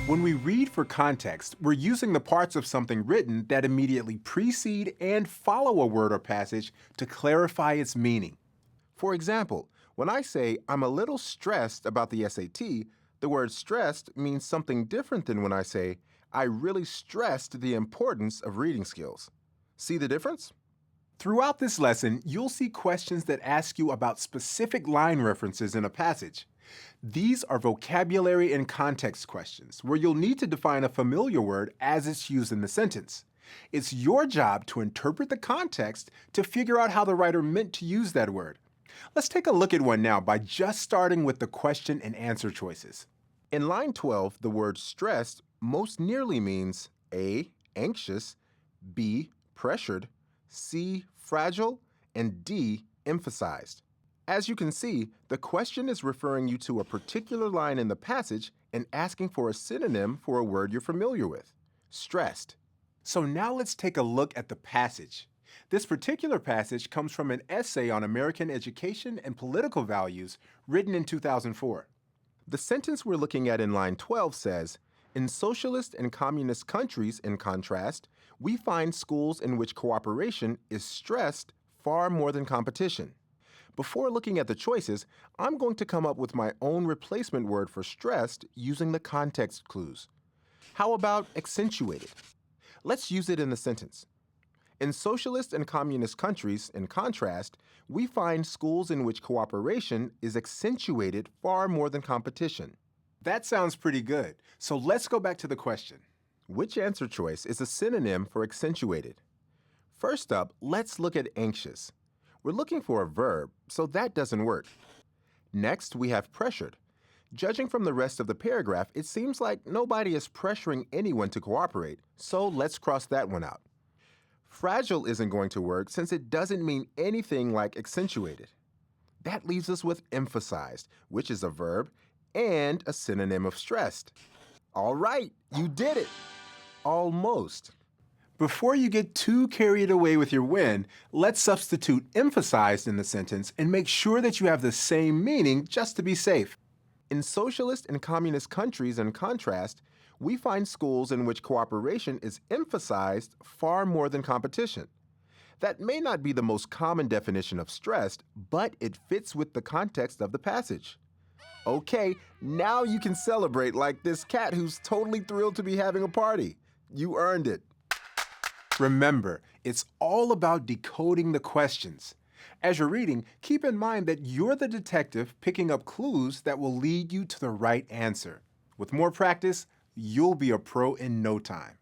When we read for context, we're using the parts of something written that immediately precede and follow a word or passage to clarify its meaning. For example, when I say, I'm a little stressed about the SAT, the word stressed means something different than when I say, I really stressed the importance of reading skills. See the difference? Throughout this lesson, you'll see questions that ask you about specific line references in a passage. These are vocabulary and context questions where you'll need to define a familiar word as it's used in the sentence. It's your job to interpret the context to figure out how the writer meant to use that word. Let's take a look at one now by just starting with the question and answer choices. In line 12, the word stressed most nearly means A, anxious, B, pressured, C, fragile, and D, emphasized. As you can see, the question is referring you to a particular line in the passage and asking for a synonym for a word you're familiar with, stressed. So now let's take a look at the passage. This particular passage comes from an essay on American education and political values written in 2004. The sentence we're looking at in line 12 says, in socialist and communist countries, in contrast, we find schools in which cooperation is stressed far more than competition. Before looking at the choices, I'm going to come up with my own replacement word for stressed using the context clues. How about accentuated? Let's use it in the sentence. In socialist and communist countries, in contrast, we find schools in which cooperation is accentuated far more than competition. That sounds pretty good. So let's go back to the question. Which answer choice is a synonym for accentuated? First up, let's look at anxious. We're looking for a verb, so that doesn't work. Next, we have pressured. Judging from the rest of the paragraph, it seems like nobody is pressuring anyone to cooperate, so let's cross that one out. Fragile isn't going to work since it doesn't mean anything like accentuated. That leaves us with emphasized, which is a verb and a synonym of stressed. All right, you did it! Almost. Before you get too carried away with your win, let's substitute emphasized in the sentence and make sure that you have the same meaning just to be safe. In socialist and communist countries, in contrast, we find schools in which cooperation is emphasized far more than competition. That may not be the most common definition of stressed, but it fits with the context of the passage. Okay, now you can celebrate like this cat who's totally thrilled to be having a party. You earned it. Remember, it's all about decoding the questions. As you're reading, keep in mind that you're the detective picking up clues that will lead you to the right answer. With more practice, you'll be a pro in no time.